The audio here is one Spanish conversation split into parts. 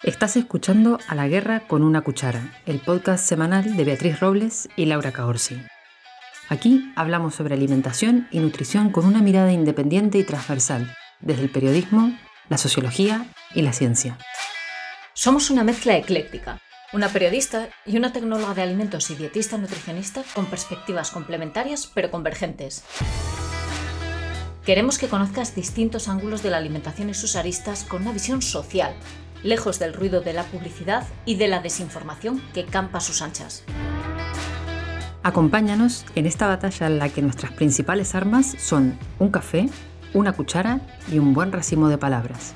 Estás escuchando A la Guerra con una Cuchara, el podcast semanal de Beatriz Robles y Laura Caorsi. Aquí hablamos sobre alimentación y nutrición con una mirada independiente y transversal, desde el periodismo, la sociología y la ciencia. Somos una mezcla ecléctica, una periodista y una tecnóloga de alimentos y dietista nutricionista con perspectivas complementarias pero convergentes. Queremos que conozcas distintos ángulos de la alimentación y sus aristas con una visión social, lejos del ruido de la publicidad y de la desinformación que campa a sus anchas. Acompáñanos en esta batalla en la que nuestras principales armas son un café, una cuchara y un buen racimo de palabras.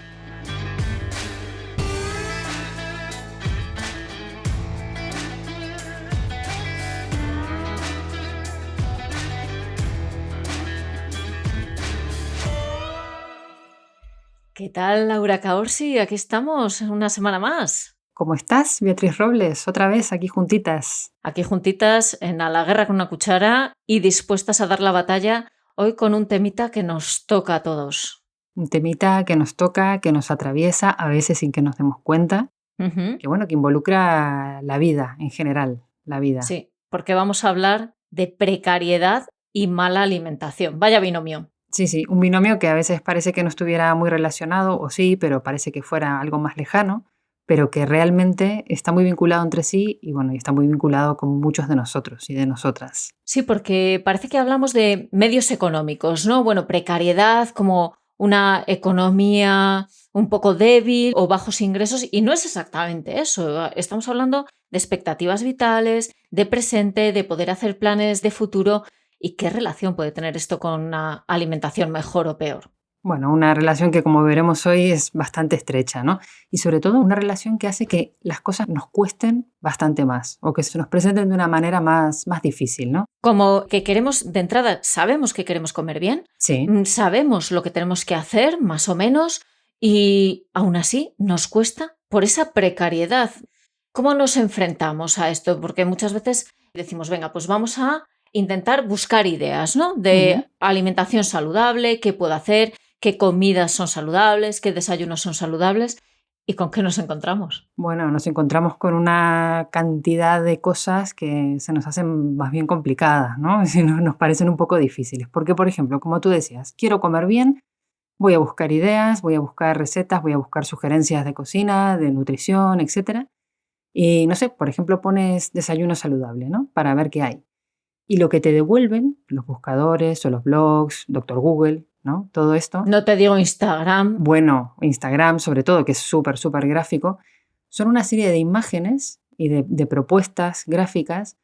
¿Qué tal, Laura Caorsi? Aquí estamos, una semana más. ¿Cómo estás, Beatriz Robles? Otra vez aquí juntitas. Aquí juntitas en A la Guerra con una Cuchara y dispuestas a dar la batalla hoy con un temita que nos toca a todos. Un temita que nos toca, que nos atraviesa, a veces sin que nos demos cuenta, que involucra la vida en general, la vida. Sí, porque vamos a hablar de precariedad y mala alimentación. Vaya binomio. Sí, un binomio que a veces parece que no estuviera muy relacionado, o sí, pero parece que fuera algo más lejano, pero que realmente está muy vinculado entre sí y está muy vinculado con muchos de nosotros y de nosotras. Sí, porque parece que hablamos de medios económicos, ¿no? Bueno, precariedad como una economía un poco débil o bajos ingresos, y no es exactamente eso. Estamos hablando de expectativas vitales, de presente, de poder hacer planes de futuro. ¿Y qué relación puede tener esto con una alimentación mejor o peor? Bueno, una relación que, como veremos hoy, es bastante estrecha, ¿no? Y sobre todo una relación que hace que las cosas nos cuesten bastante más o que se nos presenten de una manera más difícil, ¿no? Como que queremos, de entrada, sabemos que queremos comer bien, Sí. Sabemos lo que tenemos que hacer, más o menos, y aún así nos cuesta por esa precariedad. ¿Cómo nos enfrentamos a esto? Porque muchas veces decimos, venga, pues vamos a intentar buscar ideas, ¿no? De alimentación saludable, qué puedo hacer, qué comidas son saludables, qué desayunos son saludables. ¿Y con qué nos encontramos? Bueno, nos encontramos con una cantidad de cosas que se nos hacen más bien complicadas, ¿no? Nos parecen un poco difíciles. Porque, por ejemplo, como tú decías, quiero comer bien, voy a buscar ideas, voy a buscar recetas, voy a buscar sugerencias de cocina, de nutrición, etc. Y, no sé, por ejemplo, pones desayuno saludable, ¿no? Para ver qué hay. Y lo que te devuelven los buscadores o los blogs, Doctor Google, ¿no? Todo esto. No te digo Instagram. Bueno, Instagram sobre todo, que es súper gráfico, son una serie de imágenes y de propuestas gráficas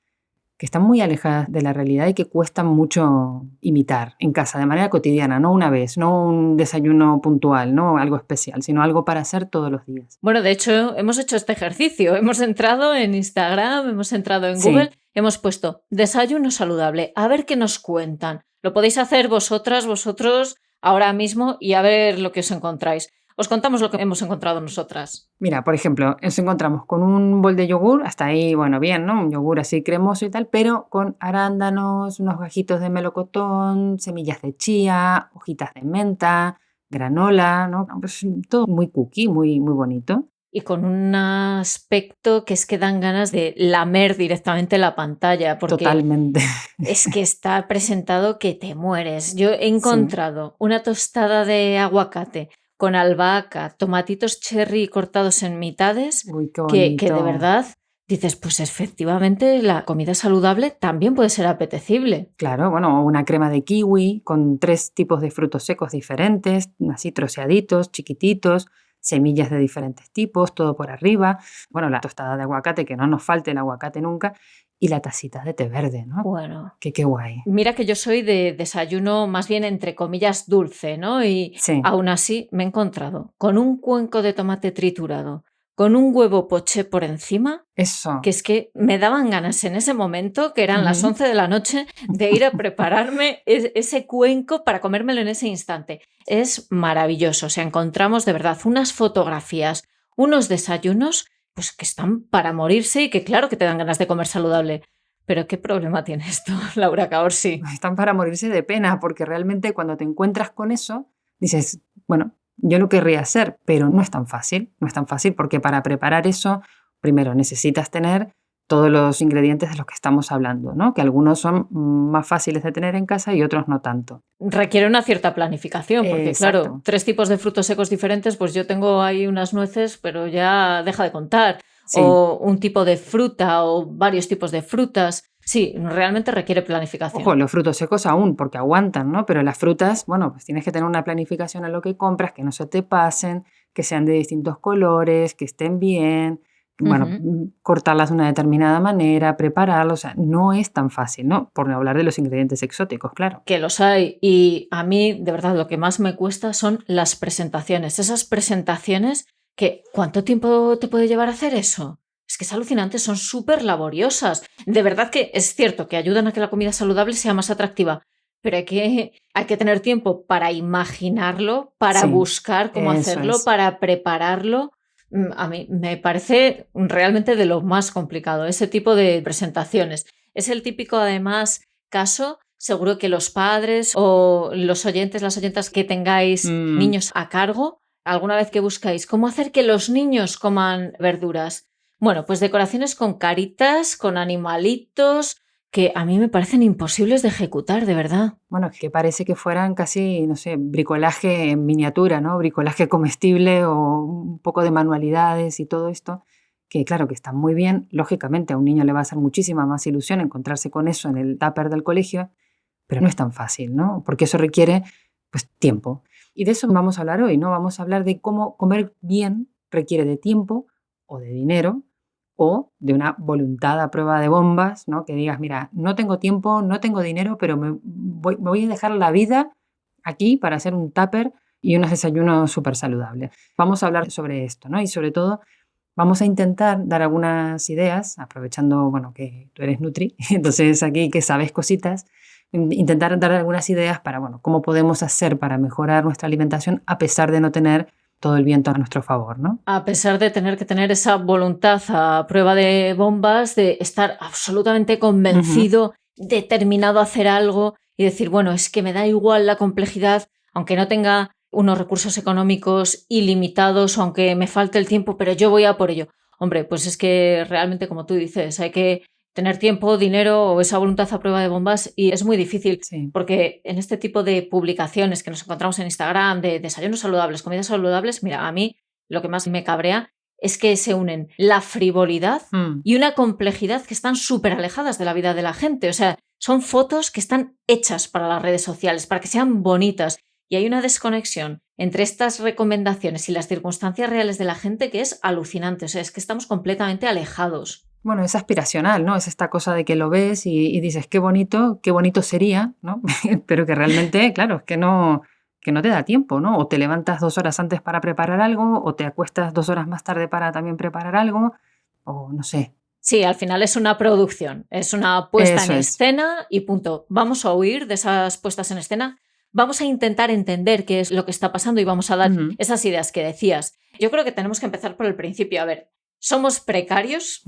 que están muy alejadas de la realidad y que cuestan mucho imitar en casa, de manera cotidiana, no una vez, no un desayuno puntual, no algo especial, sino algo para hacer todos los días. Bueno, de hecho, hemos hecho este ejercicio. Hemos entrado en Instagram, hemos entrado en Google, hemos puesto desayuno saludable, a ver qué nos cuentan. Lo podéis hacer vosotras, vosotros, ahora mismo y a ver lo que os encontráis. Os contamos lo que hemos encontrado nosotras. Mira, por ejemplo, nos encontramos con un bol de yogur, hasta ahí, bueno, bien, ¿no? Un yogur así cremoso y tal, pero con arándanos, unos gajitos de melocotón, semillas de chía, hojitas de menta, granola, ¿no? Pues todo muy cookie, muy bonito. Y con un aspecto que es que dan ganas de lamer directamente la pantalla. Porque totalmente. Es que está presentado que te mueres. Yo he encontrado una tostada de aguacate con albahaca, tomatitos cherry cortados en mitades. Uy, qué bonito. Que de verdad dices, pues efectivamente la comida saludable también puede ser apetecible. Claro, bueno, una crema de kiwi con 3 tipos de frutos secos diferentes, así troceaditos, chiquititos, semillas de diferentes tipos, todo por arriba. Bueno, la tostada de aguacate, que no nos falte el aguacate nunca, y la tacita de té verde, ¿no? Bueno. Qué guay. Mira que yo soy de desayuno más bien entre comillas dulce, ¿no? Y aún así me he encontrado con un cuenco de tomate triturado, con un huevo poché por encima. Eso. Que es que me daban ganas en ese momento, que eran las 11 de la noche, de ir a prepararme ese cuenco para comérmelo en ese instante. Es maravilloso. O sea, encontramos de verdad unas fotografías, unos desayunos, pues que están para morirse y que claro que te dan ganas de comer saludable. Pero ¿qué problema tiene esto, Laura Caorsi? Están para morirse de pena, porque realmente cuando te encuentras con eso, dices, bueno, yo lo querría hacer, pero no es tan fácil. No es tan fácil porque para preparar eso, primero necesitas tener todos los ingredientes de los que estamos hablando, ¿no? Que algunos son más fáciles de tener en casa y otros no tanto. Requiere una cierta planificación, porque claro, Exacto. 3 tipos de frutos secos diferentes, pues yo tengo ahí unas nueces, pero ya deja de contar. Sí. O un tipo de fruta o varios tipos de frutas. Sí, realmente requiere planificación. Ojo, los frutos secos aún, porque aguantan, ¿no? Pero las frutas, bueno, pues tienes que tener una planificación a lo que compras, que no se te pasen, que sean de distintos colores, que estén bien, bueno, cortarlas de una determinada manera, prepararlos, o sea, no es tan fácil, ¿no? Por no hablar de los ingredientes exóticos, claro. Que los hay. Y a mí, de verdad, lo que más me cuesta son las presentaciones. Esas presentaciones que, ¿cuánto tiempo te puede llevar a hacer eso? Es que es alucinante, son súper laboriosas. De verdad que es cierto que ayudan a que la comida saludable sea más atractiva, pero hay que tener tiempo para imaginarlo, para Sí, buscar cómo eso hacerlo, es. para prepararlo. A mí me parece realmente de lo más complicado, ese tipo de presentaciones. Es el típico, además, caso, seguro que los padres o los oyentes, las oyentas que tengáis Mm, niños a cargo, alguna vez que buscáis cómo hacer que los niños coman verduras. Bueno, pues decoraciones con caritas, con animalitos, que a mí me parecen imposibles de ejecutar, de verdad. Bueno, es que parece que fueran casi, no sé, bricolaje en miniatura, ¿no? Bricolaje comestible o un poco de manualidades y todo esto, que claro que está muy bien. Lógicamente a un niño le va a hacer muchísima más ilusión encontrarse con eso en el tupper del colegio, pero no es tan fácil, ¿no? Porque eso requiere, pues, tiempo. Y de eso vamos a hablar hoy, ¿no? Vamos a hablar de cómo comer bien requiere de tiempo o de dinero o de una voluntad a prueba de bombas, ¿no? Que digas, mira, no tengo tiempo, no tengo dinero, pero me voy a dejar la vida aquí para hacer un tupper y unos desayunos súper saludables. Vamos a hablar sobre esto, ¿no? Y sobre todo vamos a intentar dar algunas ideas, aprovechando, bueno, que tú eres Nutri, entonces aquí que sabes cositas, intentar dar algunas ideas para, bueno, cómo podemos hacer para mejorar nuestra alimentación a pesar de no tener todo el viento a nuestro favor, ¿no? A pesar de tener que tener esa voluntad a prueba de bombas, de estar absolutamente Ujú. convencido, determinado a hacer algo y decir, bueno, es que me da igual la complejidad, aunque no tenga unos recursos económicos ilimitados o aunque me falte el tiempo, pero yo voy a por ello. Hombre, pues es que realmente, como tú dices, hay que tener tiempo, dinero o esa voluntad a prueba de bombas y es muy difícil Sí. porque en este tipo de publicaciones que nos encontramos en Instagram de desayunos saludables, comidas saludables, mira, a mí lo que más me cabrea es que se unen la frivolidad Mm. y una complejidad que están súper alejadas de la vida de la gente. O sea, son fotos que están hechas para las redes sociales, para que sean bonitas. Y hay una desconexión entre estas recomendaciones y las circunstancias reales de la gente que es alucinante. O sea, es que estamos completamente alejados. Bueno, es aspiracional, ¿no? Es esta cosa de que lo ves y dices, qué bonito sería, ¿no? Pero que realmente, claro, es que no te da tiempo, ¿no? O te levantas 2 horas antes para preparar algo, o te acuestas 2 horas más tarde para también preparar algo, o no sé. Sí, al final es una producción, es una puesta en Eso es. escena y punto. Vamos a huir de esas puestas en escena, vamos a intentar entender qué es lo que está pasando y vamos a dar Ujú. esas ideas que decías. Yo creo que tenemos que empezar por el principio. A ver, ¿somos precarios?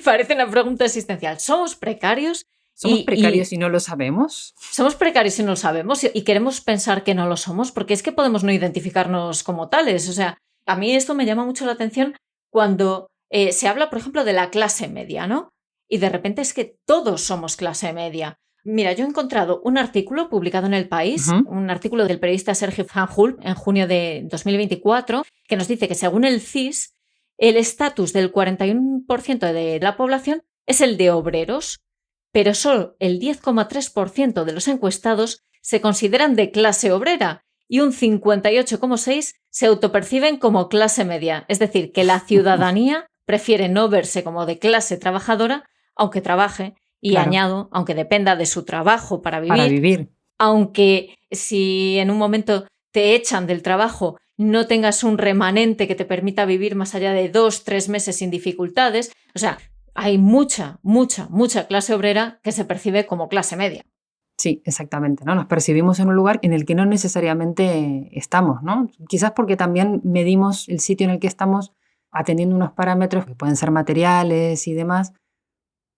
Parece una pregunta existencial. ¿Somos precarios? ¿Somos Y precarios y no lo sabemos? somos precarios y no lo sabemos y queremos pensar que no lo somos porque es que podemos no identificarnos como tales. O sea, a mí esto me llama mucho la atención cuando se habla, por ejemplo, de la clase media, ¿no? Y de repente es que todos somos clase media. Mira, yo he encontrado un artículo publicado en El País, Ujú. un artículo del periodista Sergio Fanjul en junio de 2024, que nos dice que según el CIS, el estatus del 41% de la población es el de obreros, pero solo el 10,3% de los encuestados se consideran de clase obrera y un 58,6% se autoperciben como clase media. Es decir, que la ciudadanía prefiere no verse como de clase trabajadora, aunque trabaje, y Claro, añado, aunque dependa de su trabajo para para vivir, vivir. aunque si en un momento te echan del trabajo, no tengas un remanente que te permita vivir más allá de 2, 3 meses sin dificultades. O sea, hay mucha, mucha, mucha clase obrera que se percibe como clase media. Sí, exactamente, ¿no? Nos percibimos en un lugar en el que no necesariamente estamos, ¿no? Quizás porque también medimos el sitio en el que estamos atendiendo unos parámetros que pueden ser materiales y demás,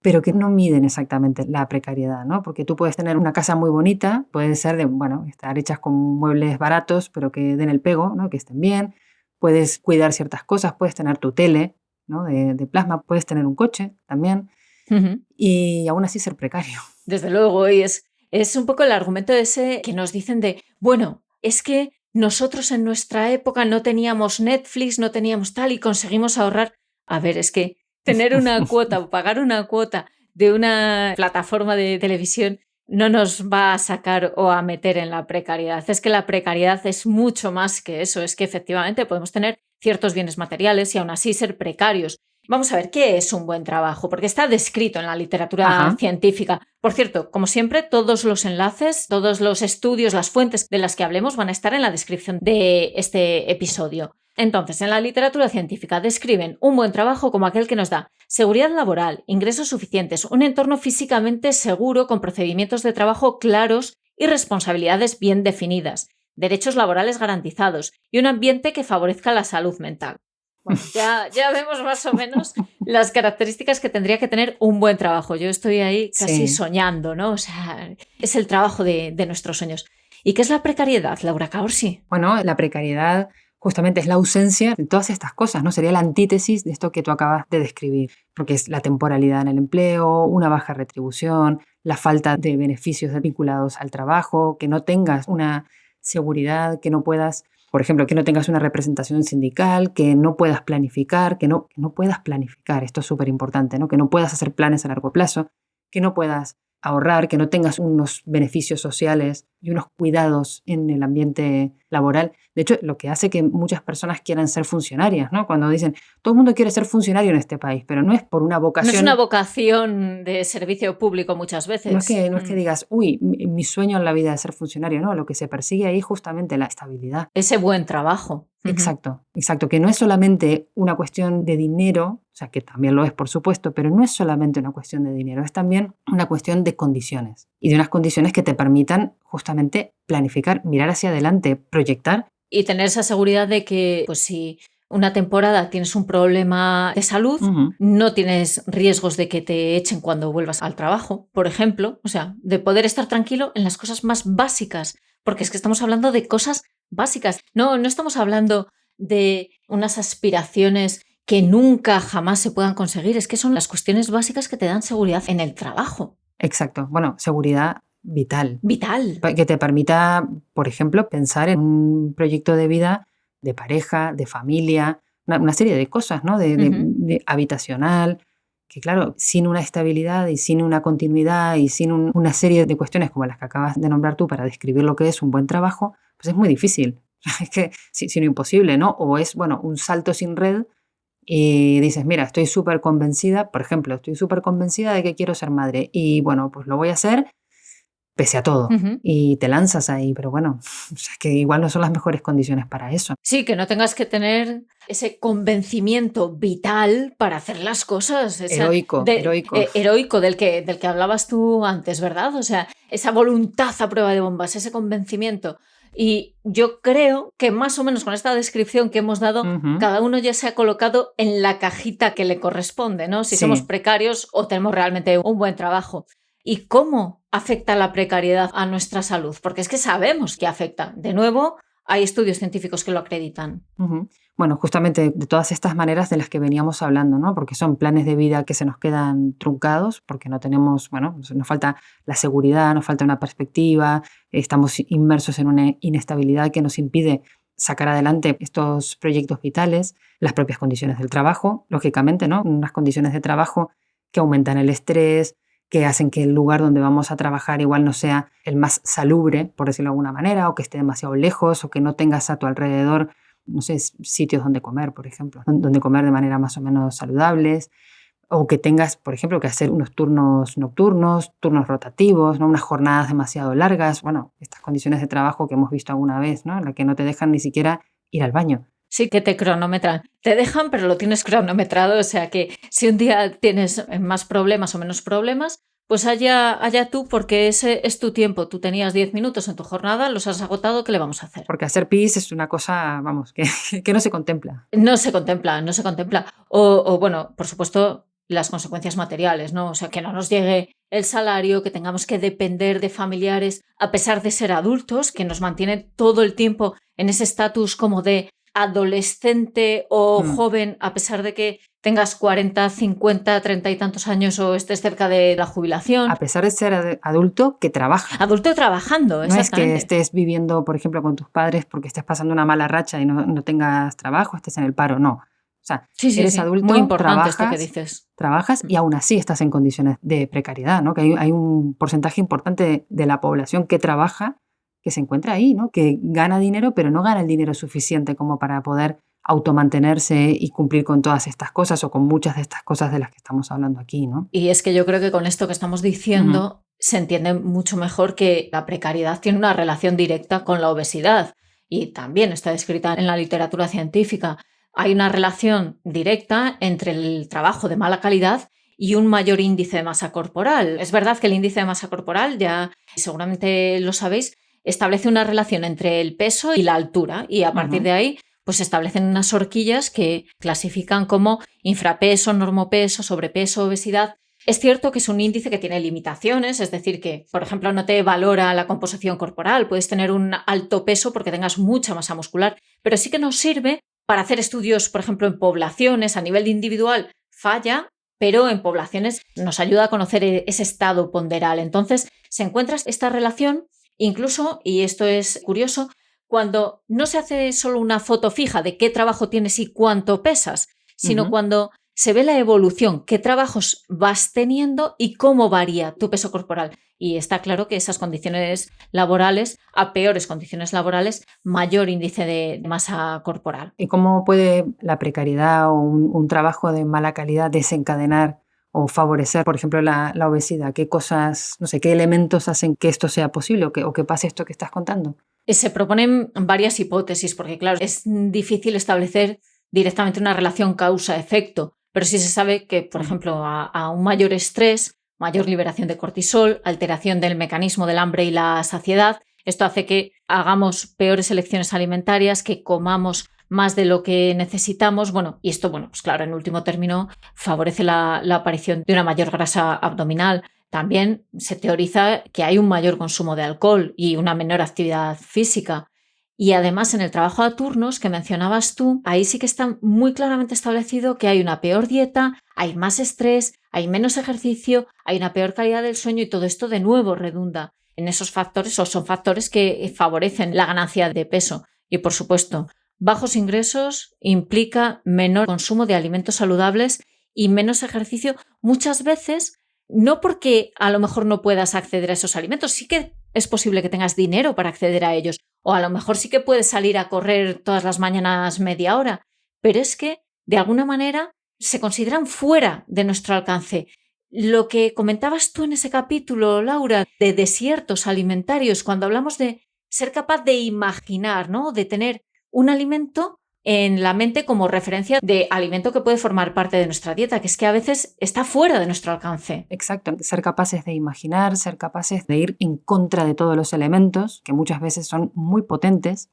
pero que no miden exactamente la precariedad, ¿no? Porque tú puedes tener una casa muy bonita, puede ser de, bueno, estar hechas con muebles baratos, pero que den el pego, ¿no? Que estén bien. Puedes cuidar ciertas cosas, puedes tener tu tele, ¿no? de plasma, puedes tener un coche también, Ujú. y aún así ser precario. Desde luego, y es un poco el argumento ese que nos dicen de, bueno, es que nosotros en nuestra época no teníamos Netflix, no teníamos tal y conseguimos ahorrar. A ver, es que tener una cuota o pagar una cuota de una plataforma de televisión no nos va a sacar o a meter en la precariedad. Es que la precariedad es mucho más que eso, es que efectivamente podemos tener ciertos bienes materiales y aún así ser precarios. Vamos a ver, ¿qué es un buen trabajo? Porque está descrito en la literatura Ajá. científica. Por cierto, como siempre, todos los enlaces, todos los estudios, las fuentes de las que hablemos van a estar en la descripción de este episodio. Entonces, en la literatura científica describen un buen trabajo como aquel que nos da seguridad laboral, ingresos suficientes, un entorno físicamente seguro con procedimientos de trabajo claros y responsabilidades bien definidas, derechos laborales garantizados y un ambiente que favorezca la salud mental. Bueno, ya vemos más o menos las características que tendría que tener un buen trabajo. Yo estoy ahí casi Sí. soñando, ¿no? O sea, es el trabajo de nuestros sueños. ¿Y qué es la precariedad, Laura Caorsi? Bueno, la precariedad justamente es la ausencia de todas estas cosas, ¿no? Sería la antítesis de esto que tú acabas de describir, porque es la temporalidad en el empleo, una baja retribución, la falta de beneficios vinculados al trabajo, que no tengas una seguridad, que no puedas, por ejemplo, que no tengas una representación sindical, que no puedas planificar, que no puedas planificar, esto es súper importante, ¿no? Que no puedas hacer planes a largo plazo, que no puedas ahorrar, que no tengas unos beneficios sociales y unos cuidados en el ambiente laboral. De hecho, lo que hace que muchas personas quieran ser funcionarias, ¿no? Cuando dicen, todo el mundo quiere ser funcionario en este país, pero no es por una No es una vocación, vocación de servicio público muchas no es veces. que, no es que digas, uy, mi sueño en la vida es ser funcionario, no, lo que se persigue ahí es justamente la estabilidad. Ese buen trabajo. Exacto, exacto, que no es solamente una cuestión de dinero, o sea, que también lo es, por supuesto, pero no es solamente una cuestión de dinero, es también una cuestión de condiciones y de unas condiciones que te permitan justamente planificar, mirar hacia adelante, proyectar. Y tener esa seguridad de que, pues si una temporada tienes un problema de salud, Ujú. no tienes riesgos de que te echen cuando vuelvas al trabajo, por ejemplo. O sea, de poder estar tranquilo en las cosas más básicas, porque es que estamos hablando de cosas básicas. No estamos hablando de unas aspiraciones que nunca jamás se puedan conseguir. Es que son las cuestiones básicas que te dan seguridad en el trabajo. Exacto, bueno, seguridad vital, Vital. que te permita, por ejemplo, pensar en un proyecto de vida de pareja, de familia, una serie de cosas, ¿no? Ujú. De habitacional, que claro, sin una estabilidad y sin una continuidad y sin una serie de cuestiones como las que acabas de nombrar tú para describir lo que es un buen trabajo, pues es muy difícil. Es que, si no imposible, ¿no? O es, bueno, un salto sin red y dices, mira, estoy súper convencida, por ejemplo, estoy súper convencida de que quiero ser madre y bueno, pues lo voy a hacer pese a todo. Ujú. Y te lanzas ahí, pero bueno, o sea, que igual no son las mejores condiciones para eso. Sí, que no tengas que tener ese convencimiento vital para hacer las cosas, Heroico, heroico. heroico del que hablabas tú antes, ¿verdad? O sea, esa voluntad a prueba de bombas, ese convencimiento. Y yo creo que más o menos con esta descripción que hemos dado, Ujú. cada uno ya se ha colocado en la cajita que le corresponde, ¿no? Si somos Sí. precarios o tenemos realmente un buen trabajo. ¿Y cómo afecta la precariedad a nuestra salud? Porque es que sabemos que afecta. De nuevo, hay estudios científicos que lo acreditan. Ujú. Bueno, justamente de todas estas maneras de las que veníamos hablando, ¿no? Porque son planes de vida que se nos quedan truncados, porque no tenemos, bueno, nos falta la seguridad, nos falta una perspectiva, estamos inmersos en una inestabilidad que nos impide sacar adelante estos proyectos vitales, las propias condiciones del trabajo, lógicamente, ¿no? Unas condiciones de trabajo que aumentan el estrés, que hacen que el lugar donde vamos a trabajar igual no sea el más salubre, por decirlo de alguna manera, o que esté demasiado lejos, o que no tengas a tu alrededor, no sé, sitios donde comer, por ejemplo, donde comer de manera más o menos saludables, o que tengas, por ejemplo, que hacer unos turnos nocturnos, turnos rotativos, ¿no? Unas jornadas demasiado largas, bueno, estas condiciones de trabajo que hemos visto alguna vez, ¿no? En la que no te dejan ni siquiera ir al baño. Sí que te cronometran. Te dejan, pero lo tienes cronometrado. O sea que si un día tienes más problemas o menos problemas, pues allá tú, porque ese es tu tiempo. Tú tenías 10 minutos en tu jornada, los has agotado, ¿qué le vamos a hacer? Porque hacer pis es una cosa, vamos, que no se contempla. No se contempla, no se contempla. Bueno, por supuesto, las consecuencias materiales, ¿no? O sea, que no nos llegue el salario, que tengamos que depender de familiares a pesar de ser adultos, que nos mantiene todo el tiempo en ese estatus como de adolescente o joven, a pesar de que tengas 40, 50, 30 y tantos años o estés cerca de la jubilación. A pesar de ser adulto que trabaja. Adulto trabajando, no exactamente. No es que estés viviendo, por ejemplo, con tus padres porque estés pasando una mala racha y no tengas trabajo, estés en el paro, no. O sea, eres adulto, muy importante esto que dices. Trabajas y aún así estás en condiciones de precariedad, ¿no? Que hay un porcentaje importante de la población que trabaja, que se encuentra ahí, ¿no? Que gana dinero, pero no gana el dinero suficiente como para poder automantenerse y cumplir con todas estas cosas o con muchas de estas cosas de las que estamos hablando aquí, ¿no? Y es que yo creo que con esto que estamos diciendo se entiende mucho mejor que la precariedad tiene una relación directa con la obesidad y también está descrita en la literatura científica. Hay una relación directa entre el trabajo de mala calidad y un mayor índice de masa corporal. Es verdad que el índice de masa corporal, ya seguramente lo sabéis, establece una relación entre el peso y la altura y a partir de ahí pues se establecen unas horquillas que clasifican como infrapeso, normopeso, sobrepeso, obesidad. Es cierto que es un índice que tiene limitaciones, es decir, que, por ejemplo, no te valora la composición corporal, puedes tener un alto peso porque tengas mucha masa muscular, pero sí que nos sirve para hacer estudios, por ejemplo, en poblaciones, a nivel individual falla, pero en poblaciones nos ayuda a conocer ese estado ponderal. Entonces, se encuentra esta relación, incluso, y esto es curioso, cuando no se hace solo una foto fija de qué trabajo tienes y cuánto pesas, sino cuando se ve la evolución, qué trabajos vas teniendo y cómo varía tu peso corporal. Y está claro que esas condiciones laborales, a peores condiciones laborales, mayor índice de masa corporal. ¿Y cómo puede la precariedad o un trabajo de mala calidad desencadenar o favorecer, por ejemplo, la obesidad? ¿Qué cosas, no sé, qué elementos hacen que esto sea posible o que pase esto que estás contando? Se proponen varias hipótesis porque, claro, es difícil establecer directamente una relación causa-efecto, pero sí se sabe que, por ejemplo, a un mayor estrés, mayor liberación de cortisol, alteración del mecanismo del hambre y la saciedad, esto hace que hagamos peores elecciones alimentarias, que comamos más de lo que necesitamos, y esto, pues claro, en último término, favorece la aparición de una mayor grasa abdominal. También se teoriza que hay un mayor consumo de alcohol y una menor actividad física. Y además en el trabajo a turnos que mencionabas tú, ahí sí que está muy claramente establecido que hay una peor dieta, hay más estrés, hay menos ejercicio, hay una peor calidad del sueño y todo esto de nuevo redunda en esos factores o son factores que favorecen la ganancia de peso. Y por supuesto, bajos ingresos implica menor consumo de alimentos saludables y menos ejercicio, muchas veces no porque a lo mejor no puedas acceder a esos alimentos, sí que es posible que tengas dinero para acceder a ellos, o a lo mejor sí que puedes salir a correr todas las mañanas media hora, pero es que de alguna manera se consideran fuera de nuestro alcance. Lo que comentabas tú en ese capítulo, Laura, de desiertos alimentarios, cuando hablamos de ser capaz de imaginar, ¿no? De tener un alimento en la mente como referencia de alimento que puede formar parte de nuestra dieta, que es que a veces está fuera de nuestro alcance. Exacto, ser capaces de imaginar, ser capaces de ir en contra de todos los elementos, que muchas veces son muy potentes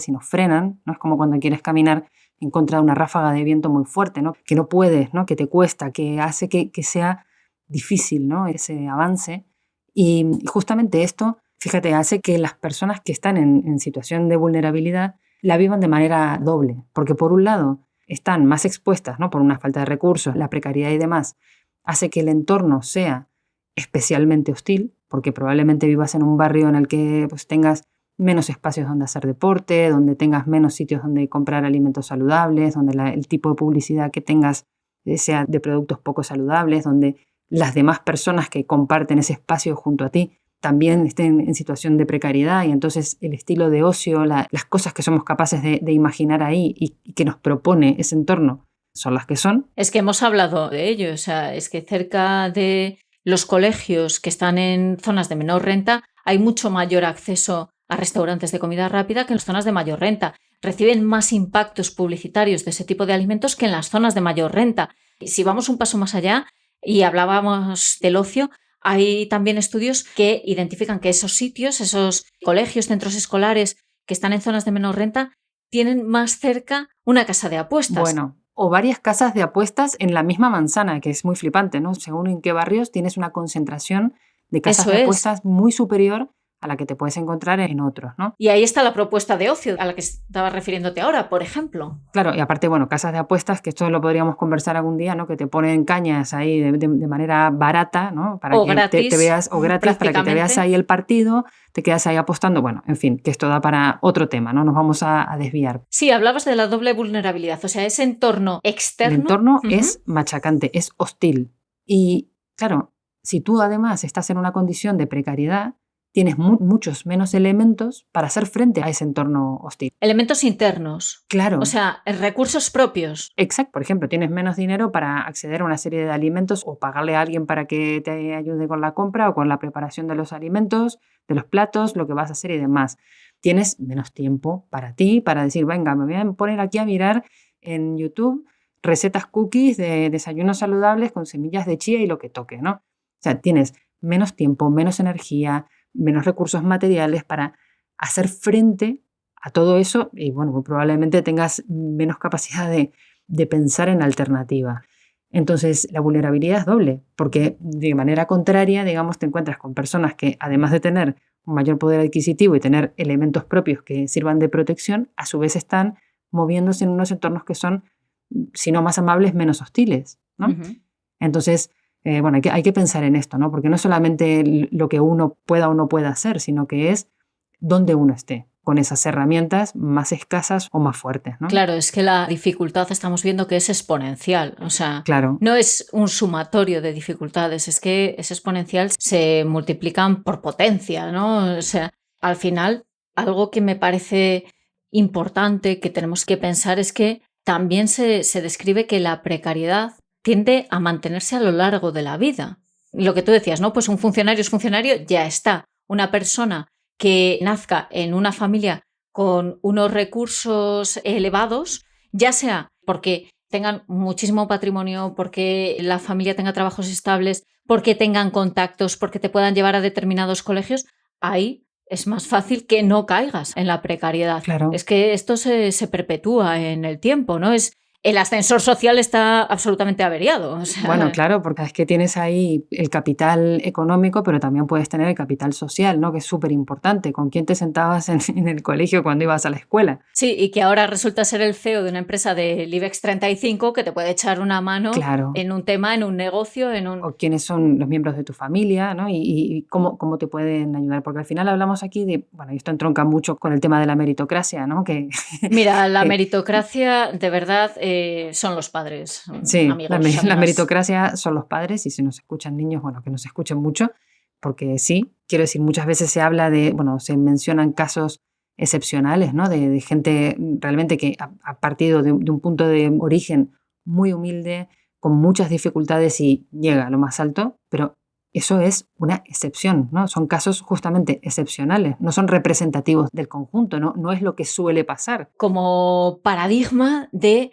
y nos frenan, ¿no? Es como cuando quieres caminar en contra de una ráfaga de viento muy fuerte, ¿no? Que no puedes, ¿no? Que te cuesta, que hace que sea difícil, ¿no? Ese avance. Y justamente esto, fíjate, hace que las personas que están en situación de vulnerabilidad la vivan de manera doble, porque por un lado están más expuestas, ¿no? Por una falta de recursos, la precariedad y demás, hace que el entorno sea especialmente hostil, porque probablemente vivas en un barrio en el que pues, tengas menos espacios donde hacer deporte, donde tengas menos sitios donde comprar alimentos saludables, donde el tipo de publicidad que tengas sea de productos poco saludables, donde las demás personas que comparten ese espacio junto a ti también estén en situación de precariedad y entonces el estilo de ocio, las cosas que somos capaces de imaginar ahí y que nos propone ese entorno son las que son. Es que hemos hablado de ello, o sea, es que cerca de los colegios que están en zonas de menor renta hay mucho mayor acceso a restaurantes de comida rápida que en las zonas de mayor renta. Reciben más impactos publicitarios de ese tipo de alimentos que en las zonas de mayor renta. Y si vamos un paso más allá y hablábamos del ocio, hay también estudios que identifican que esos sitios, esos colegios, centros escolares que están en zonas de menor renta, tienen más cerca una casa de apuestas. Bueno, o varias casas de apuestas en la misma manzana, que es muy flipante, ¿no? Según en qué barrios tienes una concentración de casas Eso de es. apuestas muy superior a la que te puedes encontrar en otros, ¿no? Y ahí está la propuesta de ocio a la que estabas refiriéndote ahora, por ejemplo. Claro, y aparte, bueno, casas de apuestas, que esto lo podríamos conversar algún día, ¿no? Que te ponen cañas ahí de manera barata, ¿no? Para O que te gratis, veas, o gratis, para que te veas prácticamente. ahí el partido, te quedas ahí apostando. Bueno, en fin, que esto da para otro tema, ¿no? Nos vamos a desviar. Sí, hablabas de la doble vulnerabilidad, o sea, ese entorno El externo. entorno es machacante, es hostil. Y claro, si tú además estás en una condición de precariedad, tienes muchos menos elementos para hacer frente a ese entorno hostil. Elementos internos, Claro. o sea, recursos propios. Exacto. Por ejemplo, tienes menos dinero para acceder a una serie de alimentos o pagarle a alguien para que te ayude con la compra o con la preparación de los alimentos, de los platos, lo que vas a hacer y demás. Tienes menos tiempo para ti, para decir, venga, me voy a poner aquí a mirar en YouTube recetas cookies de desayunos saludables con semillas de chía y lo que toque, ¿no? O sea, tienes menos tiempo, menos energía, menos recursos materiales para hacer frente a todo eso y, bueno, muy probablemente tengas menos capacidad de pensar en alternativa. Entonces, la vulnerabilidad es doble, porque de manera contraria, digamos, te encuentras con personas que, además de tener un mayor poder adquisitivo y tener elementos propios que sirvan de protección, a su vez están moviéndose en unos entornos que son, si no más amables, menos hostiles, ¿no? Ujú. Entonces, bueno, hay que pensar en esto, ¿no? Porque no es solamente lo que uno pueda o no pueda hacer, sino que es dónde uno esté, con esas herramientas más escasas o más fuertes, ¿no? Claro, es que la dificultad estamos viendo que es exponencial, o sea, Claro. no es un sumatorio de dificultades, es que es exponencial, se multiplican por potencia, ¿no? O sea, al final, algo que me parece importante que tenemos que pensar es que también se describe que la precariedad tiende a mantenerse a lo largo de la vida. Lo que tú decías, ¿no? Pues un funcionario es funcionario, ya está. Una persona que nazca en una familia con unos recursos elevados, ya sea porque tengan muchísimo patrimonio, porque la familia tenga trabajos estables, porque tengan contactos, porque te puedan llevar a determinados colegios, ahí es más fácil que no caigas en la precariedad. Claro. Es que esto se perpetúa en el tiempo, ¿no? El ascensor social está absolutamente averiado. O sea, Bueno, claro, porque es que tienes ahí el capital económico, pero también puedes tener el capital social, ¿no? Que es súper importante. ¿Con quién te sentabas en el colegio cuando ibas a la escuela? Sí, y que ahora resulta ser el CEO de una empresa del IBEX 35 que te puede echar una mano Claro. en un tema, en un negocio, en un... O quiénes son los miembros de tu familia, ¿no? Y cómo te pueden ayudar. Porque al final hablamos aquí de, bueno, y esto entronca mucho con el tema de la meritocracia, ¿no? Que, Mira, la que- meritocracia, de verdad, son los padres, Sí, amigos, la amigas. meritocracia son los padres y si nos escuchan niños, bueno, que nos escuchen mucho, porque sí, quiero decir, muchas veces se habla de, bueno, se mencionan casos excepcionales, ¿no? De gente realmente que ha partido de un punto de origen muy humilde, con muchas dificultades y llega a lo más alto, pero eso es una excepción, ¿no? Son casos justamente excepcionales, no son representativos del conjunto, no es lo que suele pasar. Como paradigma de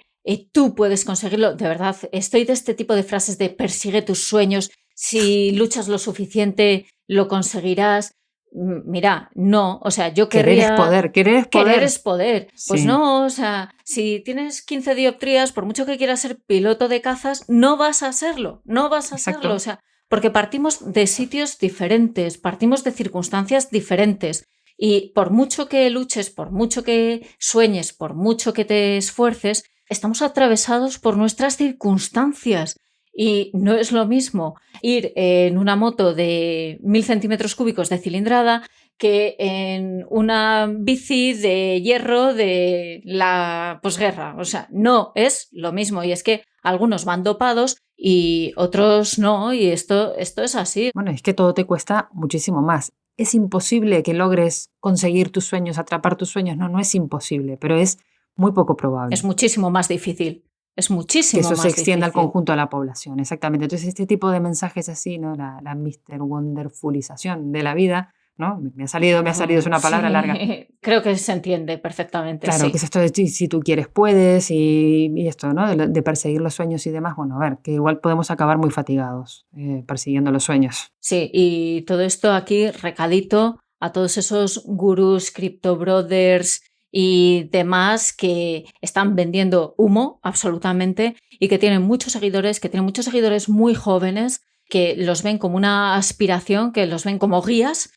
tú puedes conseguirlo. De verdad, estoy de este tipo de frases de persigue tus sueños, si luchas lo suficiente, lo conseguirás. Mira, no, o sea, yo Querer es querría... poder, querer es poder. Querer es poder. Pues Sí. no, o sea, si tienes 15 dioptrías, por mucho que quieras ser piloto de cazas, no vas a serlo, no vas a Exacto. serlo. O sea, porque partimos de sitios diferentes, partimos de circunstancias diferentes. Y por mucho que luches, por mucho que sueñes, por mucho que te esfuerces, estamos atravesados por nuestras circunstancias. Y no es lo mismo ir en una moto de 1000 centímetros cúbicos de cilindrada que en una bici de hierro de la posguerra. O sea, no es lo mismo. Y es que algunos van dopados y otros no. Y esto es así. Bueno, es que todo te cuesta muchísimo más. Es imposible que logres conseguir tus sueños, atrapar tus sueños. No es imposible, pero es muy poco probable. Es muchísimo más difícil. Es Que muchísimo eso más se extienda al difícil. conjunto de la población, exactamente. Entonces, este tipo de mensajes así, ¿no? La Mr. Wonderfulización de la vida, ¿no? Me ha salido, es una palabra Sí, larga. creo que se entiende perfectamente. Claro, Sí. que es esto de si tú quieres, puedes, y esto, ¿no? De perseguir los sueños y demás. Bueno, a ver, que igual podemos acabar muy fatigados persiguiendo los sueños. Sí, y todo esto aquí recadito a todos esos gurús, crypto brothers y demás que están vendiendo humo absolutamente y que tienen muchos seguidores muy jóvenes que los ven como una aspiración, que los ven como guías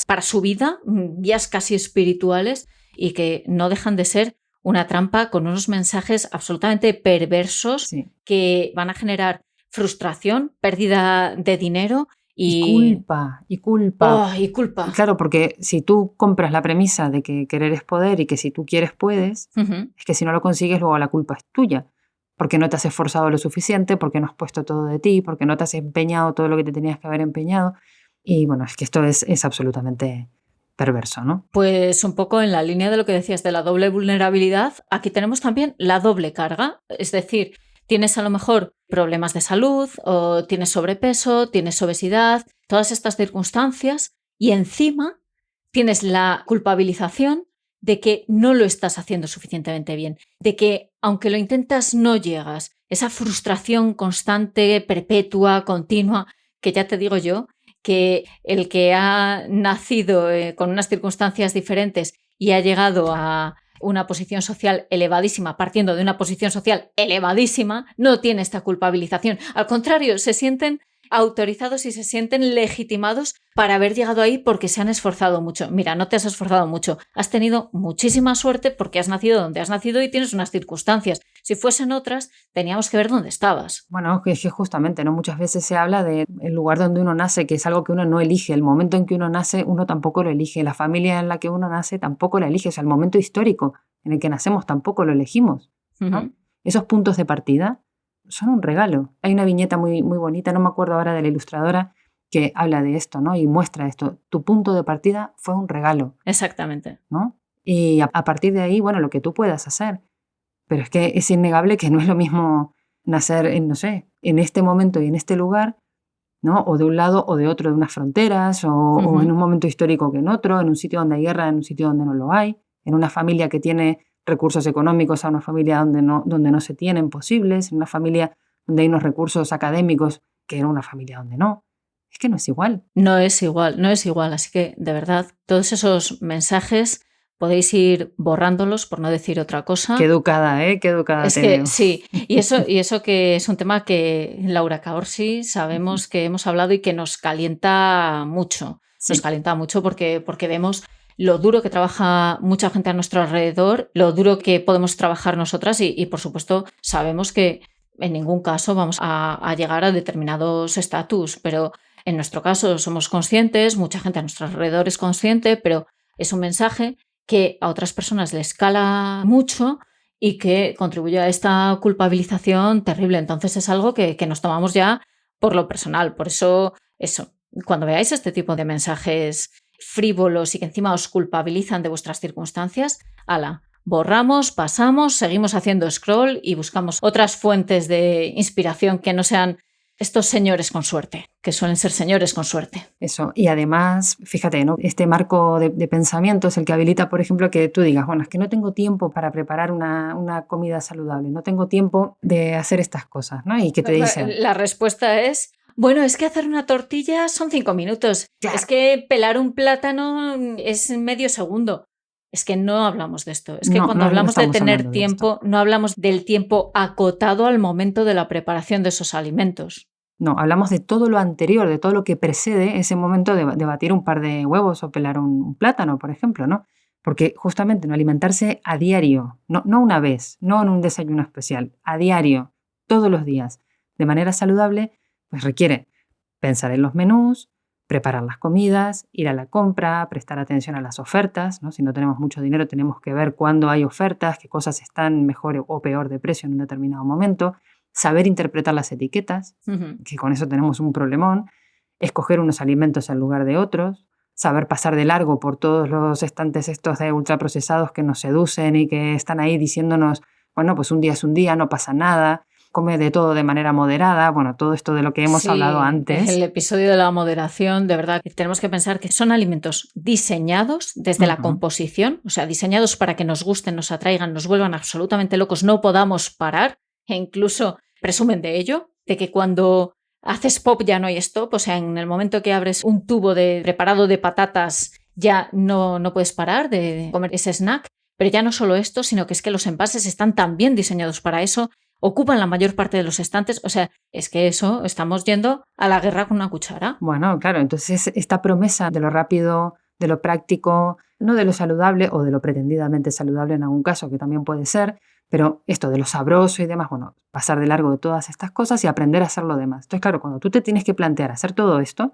para su vida, guías casi espirituales y que no dejan de ser una trampa con unos mensajes absolutamente perversos Sí. que van a generar frustración, pérdida de dinero Y y culpa. y culpa. Claro, porque si tú compras la premisa de que querer es poder y que si tú quieres puedes, Ujú. es que si no lo consigues luego la culpa es tuya, porque no te has esforzado lo suficiente, porque no has puesto todo de ti, porque no te has empeñado todo lo que te tenías que haber empeñado. Y bueno, es que esto es absolutamente perverso, ¿no? Pues un poco en la línea de lo que decías de la doble vulnerabilidad, aquí tenemos también la doble carga, es decir, tienes a lo mejor problemas de salud o tienes sobrepeso, tienes obesidad, todas estas circunstancias y encima tienes la culpabilización de que no lo estás haciendo suficientemente bien, de que aunque lo intentas no llegas, esa frustración constante, perpetua, continua, que ya te digo yo, que el que ha nacido con unas circunstancias diferentes y ha llegado a una posición social elevadísima, partiendo de una posición social elevadísima, no tiene esta culpabilización. Al contrario, se sienten autorizados y se sienten legitimados para haber llegado ahí porque se han esforzado mucho. Mira, no te has esforzado mucho, has tenido muchísima suerte porque has nacido donde has nacido y tienes unas circunstancias. Si fuesen otras, teníamos que ver dónde estabas. Bueno, es que justamente, ¿no? Muchas veces se habla del lugar donde uno nace, que es algo que uno no elige. El momento en que uno nace, uno tampoco lo elige. La familia en la que uno nace tampoco la elige. O sea, el momento histórico en el que nacemos tampoco lo elegimos, ¿no? Ujú. Esos puntos de partida son un regalo. Hay una viñeta muy, muy bonita, no me acuerdo ahora de la ilustradora, que habla de esto, ¿no? Y muestra esto. Tu punto de partida fue un regalo, Exactamente. ¿no? Y a partir de ahí, bueno, lo que tú puedas hacer. Pero es que es innegable que no es lo mismo nacer en, no sé, en este momento y en este lugar, ¿no? O de un lado o de otro de unas fronteras, o en Ujú. un momento histórico que en otro, en un sitio donde hay guerra, en un sitio donde no lo hay, en una familia que tiene recursos económicos a una familia donde no se tienen posibles, en una familia donde hay unos recursos académicos que en una familia donde no. Es que no es igual. No es igual, no es igual. Así que, de verdad, todos esos mensajes podéis ir borrándolos, por no decir otra Qué cosa. educada, ¿eh? Qué educada Es te que veo. sí, y eso que es un tema que Laura Caorsi sabemos que hemos hablado y que nos calienta mucho. Nos Sí, calienta mucho porque vemos lo duro que trabaja mucha gente a nuestro alrededor, lo duro que podemos trabajar nosotras y por supuesto, sabemos que en ningún caso vamos a llegar a determinados estatus, pero en nuestro caso somos conscientes, mucha gente a nuestro alrededor es consciente, pero es un mensaje que a otras personas les cala mucho y que contribuye a esta culpabilización terrible. Entonces es algo que nos tomamos ya por lo personal. Por eso, cuando veáis este tipo de mensajes frívolos y que encima os culpabilizan de vuestras circunstancias, ala, borramos, pasamos, seguimos haciendo scroll y buscamos otras fuentes de inspiración que no sean estos señores con suerte, que suelen ser señores con suerte. eso. Y además, fíjate, ¿no? Este marco de pensamiento es el que habilita, por ejemplo, que tú digas, bueno, es que no tengo tiempo para preparar una comida saludable, no tengo tiempo de hacer estas cosas, ¿no? Y que te dicen, La respuesta es, bueno, es que hacer una tortilla son 5 minutos, es claro, que pelar un plátano es medio segundo. Es que no hablamos de esto. Es que cuando no hablamos de estamos tener hablando de esto. tiempo, no hablamos del tiempo acotado al momento de la preparación de esos alimentos. No, hablamos de todo lo anterior, de todo lo que precede ese momento de batir un par de huevos o pelar un plátano, por ejemplo, ¿no? Porque justamente no alimentarse a diario, no una vez, no en un desayuno especial, a diario, todos los días, de manera saludable, pues requiere pensar en los menús, preparar las comidas, ir a la compra, prestar atención a las ofertas, ¿no? Si no tenemos mucho dinero, tenemos que ver cuándo hay ofertas, qué cosas están mejor o peor de precio en un determinado momento, saber interpretar las etiquetas, Ujú. que con eso tenemos un problemón, escoger unos alimentos en lugar de otros, saber pasar de largo por todos los estantes estos de ultraprocesados que nos seducen y que están ahí diciéndonos, bueno, pues un día es un día, no pasa nada, come de todo de manera moderada, bueno, todo esto de lo que hemos hablado Sí, antes. el episodio de la moderación, de verdad que tenemos que pensar que son alimentos diseñados desde la Ujú. composición, o sea, diseñados para que nos gusten, nos atraigan, nos vuelvan absolutamente locos, no podamos parar e incluso presumen de ello, de que cuando haces pop ya no hay stop, o sea, en el momento que abres un tubo de preparado de patatas ya no puedes parar de comer ese snack. Pero ya no solo esto, sino que es que los envases están tan bien diseñados para eso, ocupan la mayor parte de los estantes. O sea, es que eso, estamos yendo a la guerra con una cuchara. Bueno, claro, entonces esta promesa de lo rápido, de lo práctico, no de lo saludable o de lo pretendidamente saludable en algún caso, que también puede ser, pero esto de lo sabroso y demás, bueno, pasar de largo de todas estas cosas y aprender a hacer lo demás. Entonces, claro, cuando tú te tienes que plantear hacer todo esto,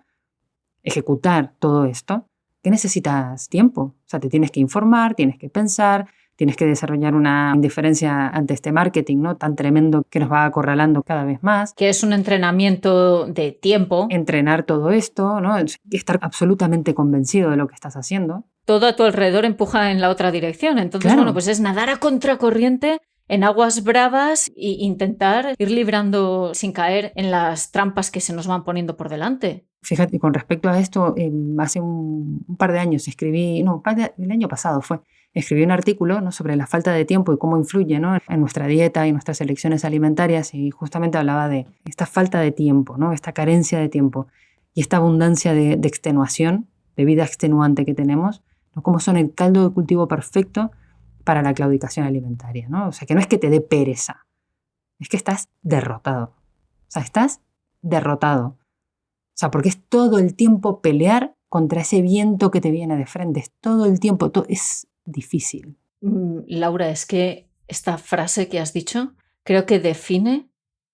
ejecutar todo esto, ¿qué necesitas? Tiempo. O sea, te tienes que informar, tienes que pensar, tienes que desarrollar una indiferencia ante este marketing, ¿no? Tan tremendo que nos va acorralando cada vez más. Que es un entrenamiento de tiempo. Entrenar todo esto, ¿no? Estar absolutamente convencido de lo que estás haciendo. Todo a tu alrededor empuja en la otra dirección. Entonces, Claro. bueno, pues es nadar a contracorriente en aguas bravas e intentar ir librando sin caer en las trampas que se nos van poniendo por delante. Fíjate, con respecto a esto, hace un par de años el año pasado escribí un artículo, ¿no?, sobre la falta de tiempo y cómo influye, ¿no?, en nuestra dieta y nuestras elecciones alimentarias, y justamente hablaba de esta falta de tiempo, ¿no?, esta carencia de tiempo y esta abundancia de extenuación, de vida extenuante que tenemos, ¿no?, cómo son el caldo de cultivo perfecto para la claudicación alimentaria, ¿no? O sea, que no es que te dé pereza, es que estás derrotado. O sea, estás derrotado. O sea, porque es todo el tiempo pelear contra ese viento que te viene de frente. Es todo el tiempo, es difícil. Laura, es que esta frase que has dicho creo que define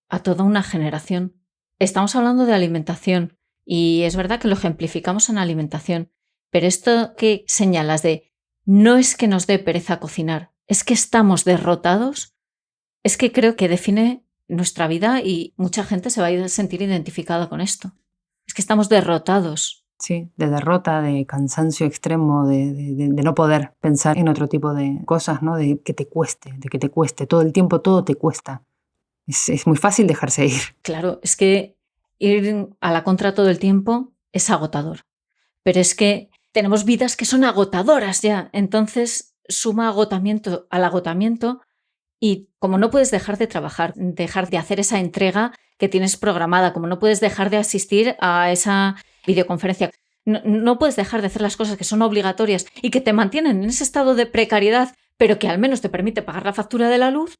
a toda una generación. Estamos hablando de alimentación y es verdad que lo ejemplificamos en alimentación, pero esto que señalas de no es que nos dé pereza cocinar, es que estamos derrotados, es que creo que define nuestra vida y mucha gente se va a sentir identificada con esto. Es que estamos derrotados. Sí, de derrota, de cansancio extremo, de no poder pensar en otro tipo de cosas, ¿no? De que te cueste, todo el tiempo todo te cuesta. Es muy fácil dejarse ir. Claro, es que ir a la contra todo el tiempo es agotador. Pero es que tenemos vidas que son agotadoras ya. Entonces suma agotamiento al agotamiento y como no puedes dejar de trabajar, dejar de hacer esa entrega que tienes programada, como no puedes dejar de asistir a esa videoconferencia, no puedes dejar de hacer las cosas que son obligatorias y que te mantienen en ese estado de precariedad, pero que al menos te permite pagar la factura de la luz,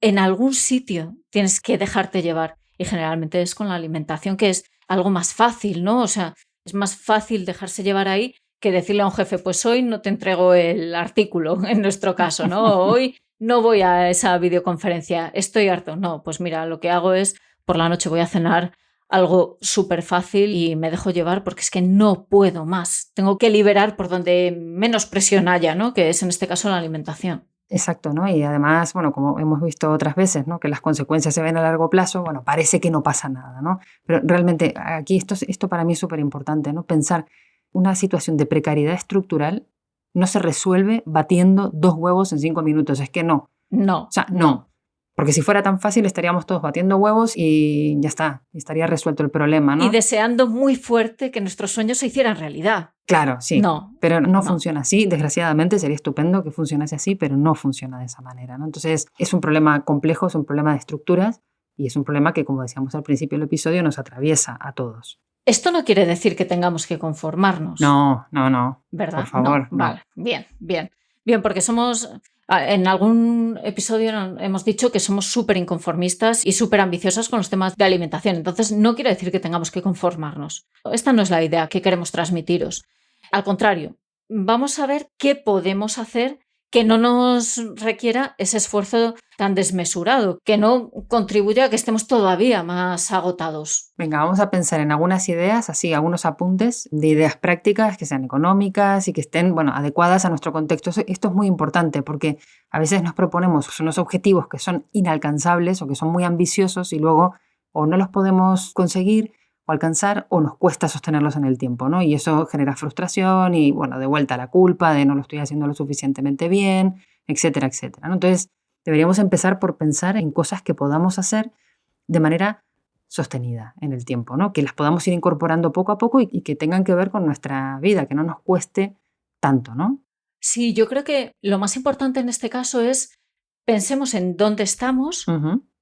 en algún sitio tienes que dejarte llevar. Y generalmente es con la alimentación, que es algo más fácil, ¿no? O sea, es más fácil dejarse llevar ahí que decirle a un jefe, pues hoy no te entrego el artículo, en nuestro caso, ¿no? Hoy no voy a esa videoconferencia, estoy harto. No, pues mira, lo que hago es, por la noche voy a cenar algo súper fácil y me dejo llevar porque es que no puedo más. Tengo que liberar por donde menos presión haya, ¿no? Que es en este caso la alimentación. Exacto, ¿no? Y además, bueno, como hemos visto otras veces, ¿no?, que las consecuencias se ven a largo plazo, bueno, parece que no pasa nada, ¿no? Pero realmente aquí esto para mí es súper importante, ¿no? Pensar una situación de precariedad estructural no se resuelve batiendo 2 huevos en 5 minutos. Es que no. No. O sea, no. Porque si fuera tan fácil estaríamos todos batiendo huevos y ya está, estaría resuelto el problema, ¿no? Y deseando muy fuerte que nuestros sueños se hicieran realidad. Claro, sí. No. Pero no funciona así. Desgraciadamente sería estupendo que funcionase así, pero no funciona de esa manera, ¿no? Entonces es un problema complejo, es un problema de estructuras y es un problema que, como decíamos al principio del episodio, nos atraviesa a todos. Esto no quiere decir que tengamos que conformarnos. No. ¿Verdad? Por favor, no. Vale, bien. Bien, porque en algún episodio hemos dicho que somos súper inconformistas y súper ambiciosas con los temas de alimentación. Entonces, no quiere decir que tengamos que conformarnos. Esta no es la idea que queremos transmitiros. Al contrario, vamos a ver qué podemos hacer que no nos requiera ese esfuerzo tan desmesurado, que no contribuya a que estemos todavía más agotados. Venga, vamos a pensar en algunas ideas, así, algunos apuntes de ideas prácticas que sean económicas y que estén, bueno, adecuadas a nuestro contexto. Esto es muy importante porque a veces nos proponemos unos objetivos que son inalcanzables o que son muy ambiciosos y luego o no los podemos conseguir o alcanzar o nos cuesta sostenerlos en el tiempo, ¿no? Y eso genera frustración y, bueno, de vuelta la culpa de no lo estoy haciendo lo suficientemente bien, etcétera, etcétera, ¿no? Entonces, deberíamos empezar por pensar en cosas que podamos hacer de manera sostenida en el tiempo, ¿no? Que las podamos ir incorporando poco a poco y que tengan que ver con nuestra vida, que no nos cueste tanto, ¿no? Sí, yo creo que lo más importante en este caso es pensemos en dónde estamos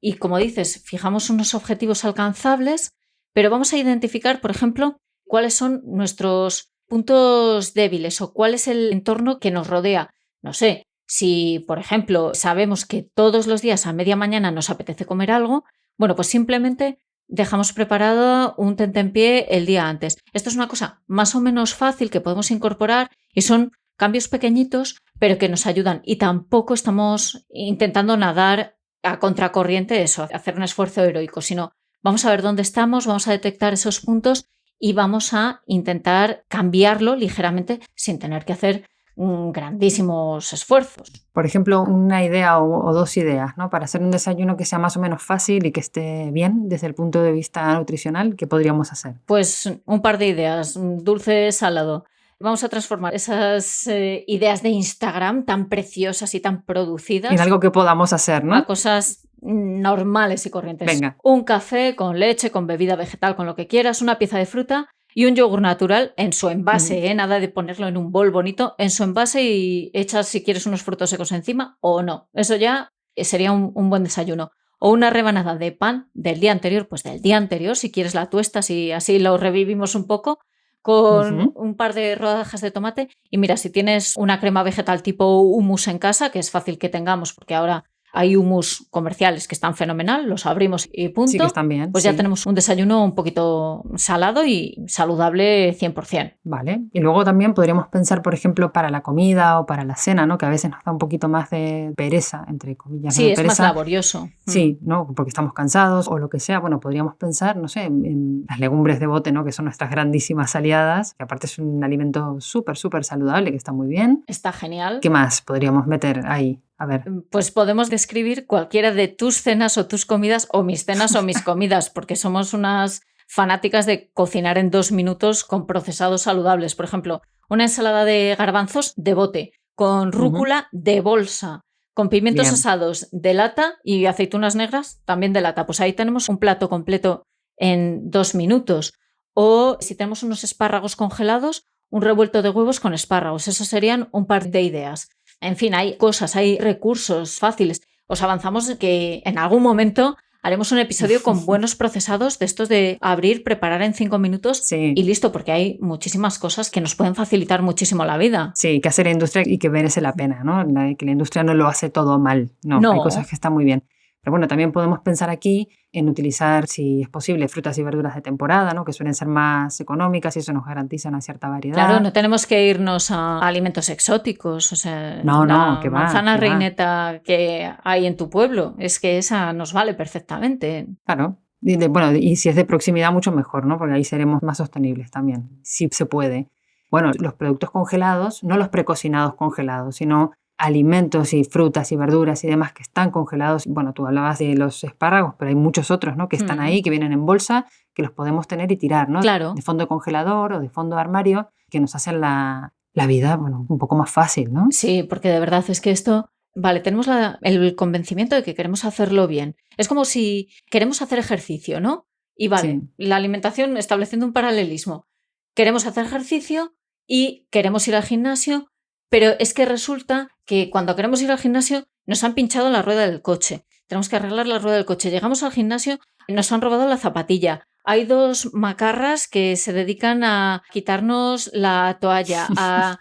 y, como dices, fijamos unos objetivos alcanzables, pero vamos a identificar, por ejemplo, cuáles son nuestros puntos débiles o cuál es el entorno que nos rodea. No sé, Si, por ejemplo, sabemos que todos los días a media mañana nos apetece comer algo, bueno, pues simplemente dejamos preparado un tentempié el día antes. Esto es una cosa más o menos fácil que podemos incorporar y son cambios pequeñitos, pero que nos ayudan. Y tampoco estamos intentando nadar a contracorriente, eso, hacer un esfuerzo heroico, sino vamos a ver dónde estamos, vamos a detectar esos puntos y vamos a intentar cambiarlo ligeramente sin tener que hacer grandísimos esfuerzos. Por ejemplo, una idea o dos ideas, ¿no? Para hacer un desayuno que sea más o menos fácil y que esté bien desde el punto de vista nutricional, ¿qué podríamos hacer? Pues un par de ideas, dulce, salado. Vamos a transformar esas ideas de Instagram tan preciosas y tan producidas En algo que podamos hacer, a ¿no? cosas normales y corrientes. Venga. Un café con leche, con bebida vegetal, con lo que quieras, una pieza de fruta y un yogur natural en su envase, nada de ponerlo en un bol bonito, en su envase y echas si quieres unos frutos secos encima o no. Eso ya sería un buen desayuno. O una rebanada de pan del día anterior, pues del día anterior, si quieres la tuestas y así lo revivimos un poco, con un par de rodajas de tomate. Y mira, si tienes una crema vegetal tipo hummus en casa, que es fácil que tengamos porque ahora hay hummus comerciales que están fenomenal, los abrimos y punto. Sí, que están bien. Pues sí. ya tenemos un desayuno un poquito salado y saludable 100%. Vale. Y luego también podríamos pensar, por ejemplo, para la comida o para la cena, ¿no? Que a veces nos da un poquito más de pereza, entre comillas. Sí, ¿no? De es más pereza. laborioso. Sí, ¿no? Porque estamos cansados o lo que sea. Bueno, podríamos pensar, no sé, en las legumbres de bote, ¿no? Que son nuestras grandísimas aliadas, que aparte es un alimento súper, súper saludable, que está muy bien. Está genial. ¿Qué más podríamos meter ahí? A ver. Pues podemos describir cualquiera de tus cenas o tus comidas o mis cenas o mis comidas, porque somos unas fanáticas de cocinar en 2 minutos con procesados saludables. Por ejemplo, una ensalada de garbanzos de bote, con rúcula de bolsa, con pimientos Bien. asados de lata y aceitunas negras también de lata. Pues ahí tenemos un plato completo en 2 minutos. O si tenemos unos espárragos congelados, un revuelto de huevos con espárragos. Eso serían un par de ideas. En fin, hay cosas, hay recursos fáciles. Os avanzamos que en algún momento haremos un episodio con buenos procesados de estos de abrir, preparar en 5 minutos Sí. y listo, porque hay muchísimas cosas que nos pueden facilitar muchísimo la vida. Sí, que hacer industria y que merece la pena, ¿no? Que la industria no lo hace todo mal, no, hay cosas que están muy bien. Pero bueno, también podemos pensar aquí en utilizar, si es posible, frutas y verduras de temporada, ¿no? Que suelen ser más económicas y eso nos garantiza una cierta variedad. Claro, no tenemos que irnos a alimentos exóticos, o sea, No, la que va, manzana que va. reineta que hay en tu pueblo, es que esa nos vale perfectamente. Claro. Bueno, y si es de proximidad, mucho mejor, ¿no? Porque ahí seremos más sostenibles también, si se puede. Bueno, los productos congelados, no los precocinados congelados, sino alimentos y frutas y verduras y demás que están congelados. Bueno, tú hablabas de los espárragos, pero hay muchos otros, ¿no? Que están ahí, que vienen en bolsa, que los podemos tener y tirar, ¿no? Claro. De fondo de congelador o de fondo de armario, que nos hacen la vida, bueno, un poco más fácil, ¿no? Sí, porque de verdad es que esto, vale, tenemos el convencimiento de que queremos hacerlo bien. Es como si queremos hacer ejercicio, ¿no? Y vale, Sí. la alimentación, estableciendo un paralelismo. Queremos hacer ejercicio y queremos ir al gimnasio, pero es que resulta que cuando queremos ir al gimnasio nos han pinchado la rueda del coche. Tenemos que arreglar la rueda del coche. Llegamos al gimnasio y nos han robado la zapatilla. Hay 2 macarras que se dedican a quitarnos la toalla, a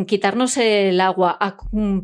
quitarnos el agua, a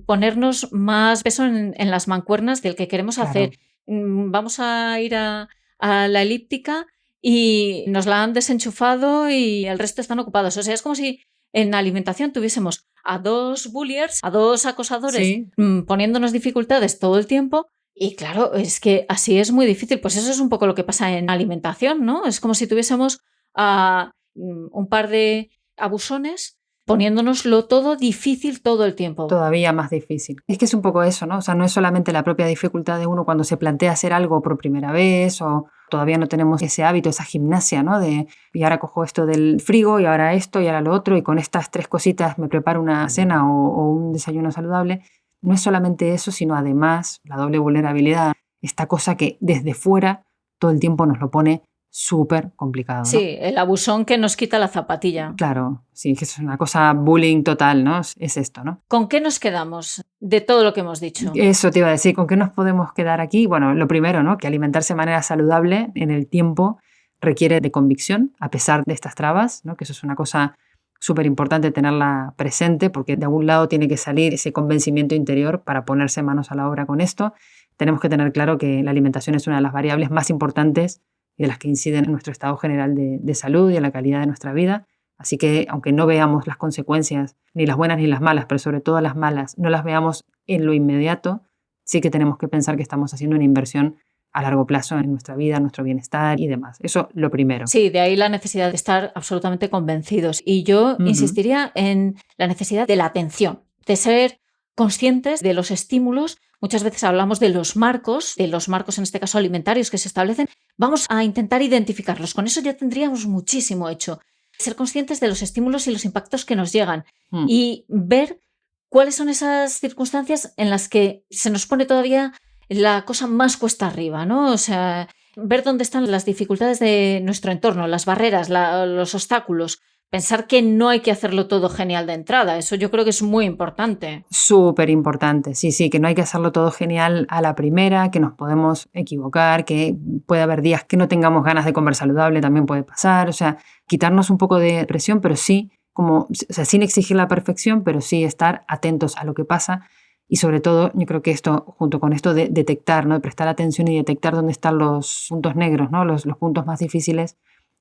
ponernos más peso en las mancuernas del que queremos hacer. Vamos a ir a la elíptica y nos la han desenchufado y el resto están ocupados. O sea, es como si en alimentación tuviésemos a 2 bulliers, a 2 acosadores, Sí. Poniéndonos dificultades todo el tiempo. Y claro, es que así es muy difícil. Pues eso es un poco lo que pasa en alimentación, ¿no? Es como si tuviésemos a un par de abusones poniéndonoslo todo difícil todo el tiempo. Todavía más difícil. Es que es un poco eso, ¿no? O sea, no es solamente la propia dificultad de uno cuando se plantea hacer algo por primera vez o todavía no tenemos ese hábito, esa gimnasia, ¿no? De, y ahora cojo esto del frigo y ahora esto y ahora lo otro y con estas 3 cositas me preparo una cena o un desayuno saludable. No es solamente eso, sino además la doble vulnerabilidad, esta cosa que desde fuera todo el tiempo nos lo pone súper complicado, ¿no? Sí, el abusón que nos quita la zapatilla. Claro, sí, que es una cosa bullying total, ¿no? Es esto, ¿no? ¿Con qué nos quedamos de todo lo que hemos dicho? Eso te iba a decir, ¿con qué nos podemos quedar aquí? Bueno, lo primero, ¿no? Que alimentarse de manera saludable en el tiempo requiere de convicción, a pesar de estas trabas, ¿no? Que eso es una cosa súper importante tenerla presente porque de algún lado tiene que salir ese convencimiento interior para ponerse manos a la obra con esto. Tenemos que tener claro que la alimentación es una de las variables más importantes y de las que inciden en nuestro estado general de salud y en la calidad de nuestra vida. Así que aunque no veamos las consecuencias, ni las buenas ni las malas, pero sobre todo las malas, no las veamos en lo inmediato, sí que tenemos que pensar que estamos haciendo una inversión a largo plazo en nuestra vida, en nuestro bienestar y demás. Eso lo primero. Sí, de ahí la necesidad de estar absolutamente convencidos. Y yo insistiría en la necesidad de la atención, de ser conscientes de los estímulos. Muchas veces hablamos de los marcos en este caso alimentarios que se establecen. Vamos a intentar identificarlos. Con eso ya tendríamos muchísimo hecho. Ser conscientes de los estímulos y los impactos que nos llegan y ver cuáles son esas circunstancias en las que se nos pone todavía la cosa más cuesta arriba, ¿no? O sea, ver dónde están las dificultades de nuestro entorno, las barreras, los obstáculos. Pensar que no hay que hacerlo todo genial de entrada. Eso yo creo que es muy importante. Súper importante, sí, que no hay que hacerlo todo genial a la primera, que nos podemos equivocar, que puede haber días que no tengamos ganas de comer saludable, también puede pasar. O sea, quitarnos un poco de presión, pero sí, sin exigir la perfección, pero sí estar atentos a lo que pasa. Y sobre todo, yo creo que esto, junto con esto de detectar, ¿no? De prestar atención y detectar dónde están los puntos negros, ¿no? Los puntos más difíciles,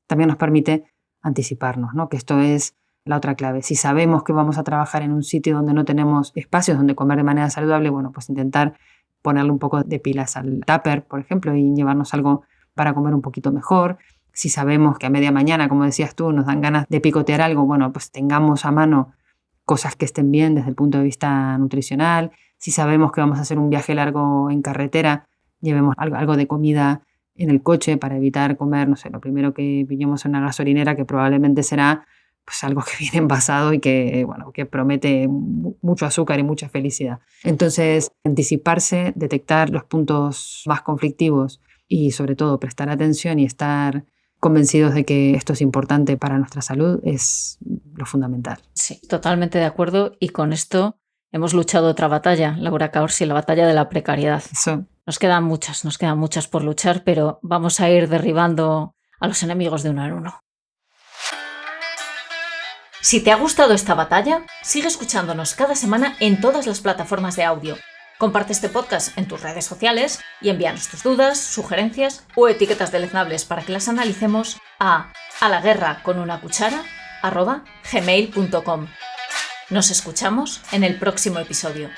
también nos permite anticiparnos, ¿no? Que esto es la otra clave. Si sabemos que vamos a trabajar en un sitio donde no tenemos espacios donde comer de manera saludable, bueno, pues intentar ponerle un poco de pilas al tupper, por ejemplo, y llevarnos algo para comer un poquito mejor. Si sabemos que a media mañana, como decías tú, nos dan ganas de picotear algo, bueno, pues tengamos a mano cosas que estén bien desde el punto de vista nutricional. Si sabemos que vamos a hacer un viaje largo en carretera, llevemos algo de comida en el coche para evitar comer, no sé, lo primero que pillemos en una gasolinera, que probablemente será pues algo que viene envasado y que, bueno, que promete mucho azúcar y mucha felicidad. Entonces, anticiparse, detectar los puntos más conflictivos y sobre todo prestar atención y estar convencidos de que esto es importante para nuestra salud es lo fundamental. Sí, totalmente de acuerdo. Y con esto hemos luchado otra batalla, Laura Caorsi, la batalla de la precariedad. Eso. Nos quedan muchas por luchar, pero vamos a ir derribando a los enemigos de uno en uno. Si te ha gustado esta batalla, sigue escuchándonos cada semana en todas las plataformas de audio. Comparte este podcast en tus redes sociales y envíanos tus dudas, sugerencias o etiquetas deleznables para que las analicemos a alaguerraconunacuchara@gmail.com. Nos escuchamos en el próximo episodio.